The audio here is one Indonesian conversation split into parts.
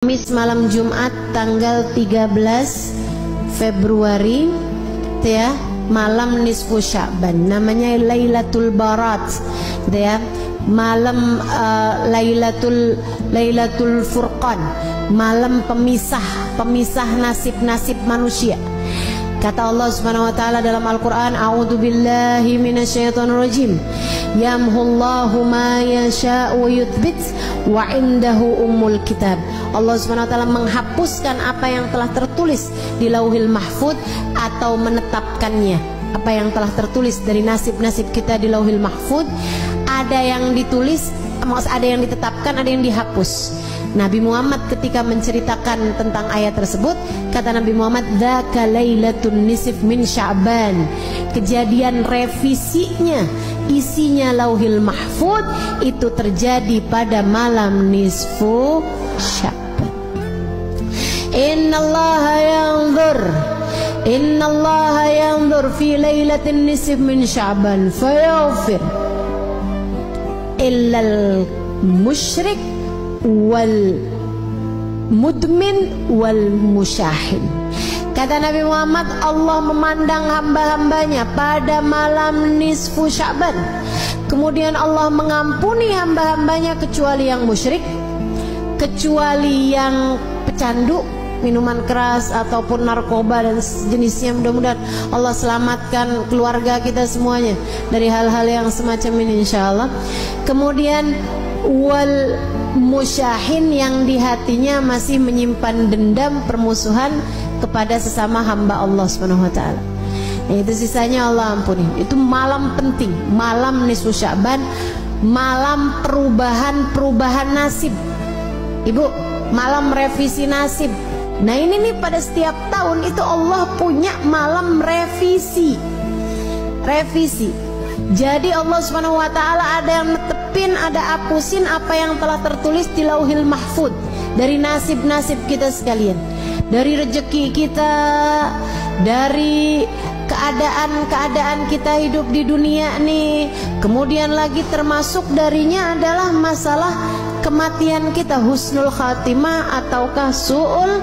Kamis malam Jumat tanggal 13 Februari ya, malam nisfu Sya'ban, namanya Lailatul Barat ya, malam Lailatul Furqan, malam pemisah nasib-nasib manusia. Kata Allah Subhanahu wa taala dalam Al-Qur'an, a'udzubillahi minasyaitonirrajim. Yamhullahu ma yasha'u wa yuthbit wa indahu ummul kitab. Allah Subhanahu wa taala menghapuskan apa yang telah tertulis di Lauhil Mahfuz atau menetapkannya. Apa yang telah tertulis dari nasib-nasib kita di Lauhil Mahfuz, ada yang ditulis, ada yang ditetapkan, ada yang dihapus. Nabi Muhammad ketika menceritakan tentang ayat tersebut, kata Nabi Muhammad, dzaka lailatun nisf min Sya'ban. Kejadian revisinya, isinya Lauhil Mahfuz itu terjadi pada malam nisfu Sya'ban. Innallaha yanzur fi lailatin nisf min Sya'ban fayaghfir illal musyrik wal mudmin wal musyahin. Kata Nabi Muhammad, Allah memandang hamba-hambanya pada malam nisfu Sya'ban, kemudian Allah mengampuni hamba-hambanya kecuali yang musyrik, kecuali yang pecandu minuman keras ataupun narkoba dan jenisnya. Mudah-mudahan Allah selamatkan keluarga kita semuanya dari hal-hal yang semacam ini insyaallah. Kemudian wal musyahin, yang di hatinya masih menyimpan dendam permusuhan kepada sesama hamba Allah Subhanahu wa taala. Itu sisanya Allah ampuni. Itu malam penting, malam nisfu Sya'ban, malam perubahan nasib. Ibu, malam revisi nasib. Nah ini nih, pada setiap tahun itu Allah punya malam revisi. Jadi Allah Subhanahu wa taala ada yang netepin, ada hapusin apa yang telah tertulis di Lauhil Mahfuz dari nasib-nasib kita sekalian, dari rezeki kita, dari keadaan kita hidup di dunia nih. Kemudian lagi termasuk darinya adalah masalah kematian kita, husnul khatimah ataukah su'ul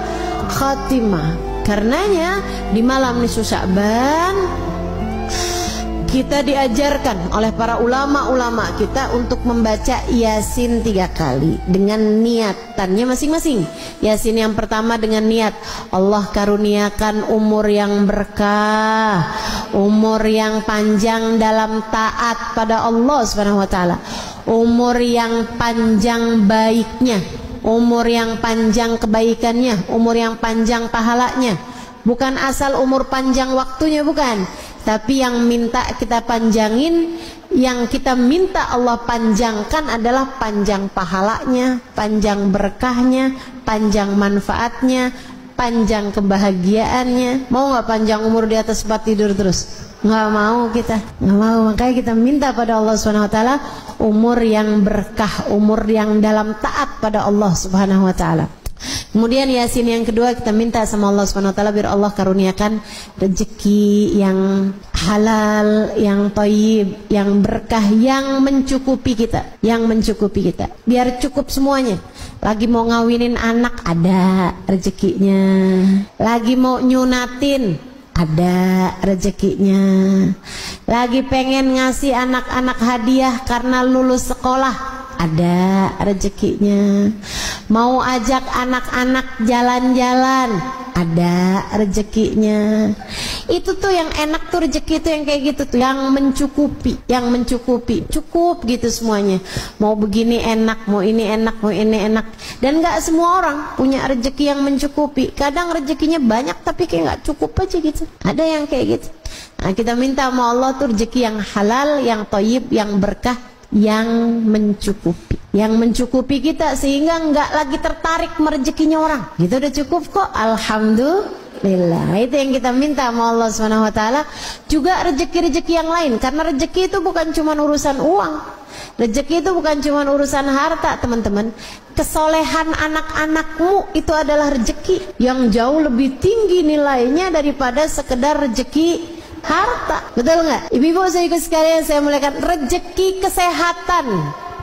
khatimah. Karenanya di malam nisfu Sya'ban kita diajarkan oleh para ulama-ulama kita untuk membaca Yasin 3 kali dengan niatannya masing-masing. Yasin yang pertama dengan niat Allah karuniakan umur yang berkah, umur yang panjang dalam taat pada Allah Subhanahu wa taala, umur yang panjang baiknya, umur yang panjang kebaikannya, umur yang panjang pahalanya. Bukan asal umur panjang waktunya, bukan, tapi yang minta kita panjangin, yang kita minta Allah panjangkan adalah panjang pahalanya, panjang berkahnya, panjang manfaatnya, panjang kebahagiaannya. Mau gak panjang umur di atas tempat tidur terus? Nggak mau kita, nggak mau. Makanya kita minta pada Allah Subhanahu wa taala umur yang berkah, umur yang dalam taat pada Allah Subhanahu wa taala. Kemudian Yasin yang kedua kita minta sama Allah Subhanahu wa taala biar Allah karuniakan rezeki yang halal, yang thayyib, yang berkah, yang mencukupi kita, biar cukup semuanya. Lagi mau ngawinin anak ada rezekinya, lagi mau nyunatin ada rezekinya, lagi pengen ngasih anak-anak hadiah karena lulus sekolah ada rezekinya, mau ajak anak-anak jalan-jalan ada rezekinya. Itu tuh yang enak tuh, rezeki itu yang kayak gitu tuh, yang mencukupi, cukup gitu semuanya. Mau begini enak, mau ini enak, mau ini enak. Dan gak semua orang punya rezeki yang mencukupi. Kadang rezekinya banyak tapi kayak gak cukup aja gitu. Ada yang kayak gitu. Nah kita minta sama Allah tuh rezeki yang halal, yang thayyib, yang berkah, yang mencukupi kita sehingga nggak lagi tertarik merezekinya orang. Gitu udah cukup kok, alhamdulillah. Itu yang kita minta sama Allah Subhanahu wa taala. Juga rezeki-rezeki yang lain, karena rezeki itu bukan cuma urusan uang. Rezeki itu bukan cuma urusan harta, teman-teman. Kesolehan anak-anakmu itu adalah rezeki yang jauh lebih tinggi nilainya daripada sekedar rezeki harta. Betul nggak? Ibu-ibu sekalian saya muliakan, rezeki kesehatan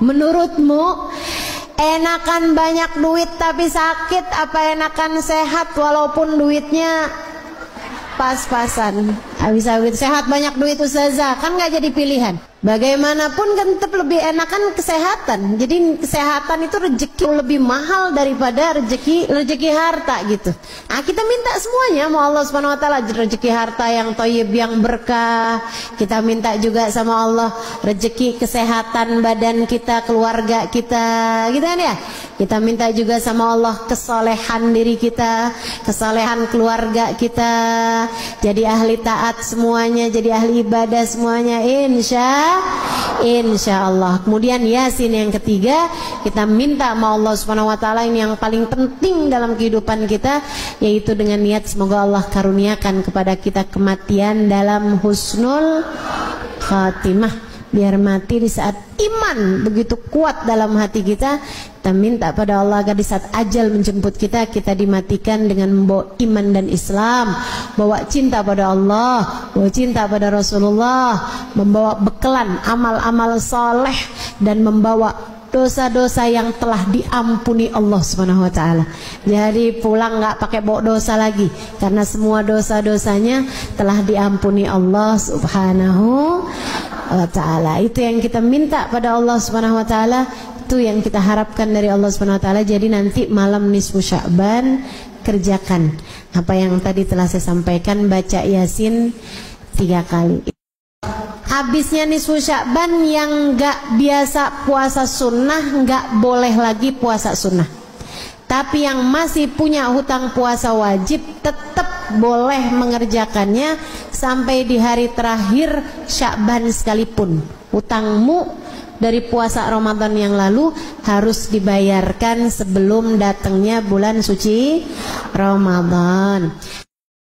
menurutmu Enakan banyak duit tapi sakit, apa enakan sehat walaupun duitnya pas-pasan? Habis-habis sehat banyak duit ustazah, kan nggak jadi pilihan. Bagaimanapun kan tetap lebih enakan kesehatan. Jadi kesehatan itu rezeki lebih mahal daripada rezeki harta gitu. Nah, kita minta semuanya, mau Allah Subhanahu wa taala rezeki harta yang thayyib, yang berkah. Kita minta juga sama Allah rezeki kesehatan badan kita, keluarga kita, gitu kan ya. Kita minta juga sama Allah kesolehan diri kita, kesolehan keluarga kita, jadi ahli taat semuanya, jadi ahli ibadah semuanya, insya Allah. Kemudian Yasin yang ketiga, kita minta sama Allah Subhanahu wa taala ini yang paling penting dalam kehidupan kita, yaitu dengan niat semoga Allah karuniakan kepada kita kematian dalam husnul khatimah, biar mati di saat iman begitu kuat dalam hati kita. Kita minta pada Allah agar di saat ajal menjemput kita, kita dimatikan dengan membawa iman dan Islam, bawa cinta pada Allah, bawa cinta pada Rasulullah, membawa bekelan amal-amal soleh, dan membawa dosa-dosa yang telah diampuni Allah Subhanahu wa taala. Jadi pulang nggak pakai bawa dosa lagi, karena semua dosa-dosanya telah diampuni Allah Subhanahu wa taala. Itu yang kita minta pada Allah Subhanahu wa taala, itu yang kita harapkan dari Allah Subhanahu wa taala. Jadi nanti malam nisfu Sya'ban kerjakan apa yang tadi telah saya sampaikan, baca Yasin 3 kali. Habisnya nisfu Sya'ban, yang nggak biasa puasa sunnah nggak boleh lagi puasa sunnah. Tapi yang masih punya hutang puasa wajib tetap boleh mengerjakannya sampai di hari terakhir Sya'ban sekalipun. Hutangmu dari puasa Ramadan yang lalu harus dibayarkan sebelum datangnya bulan suci Ramadan.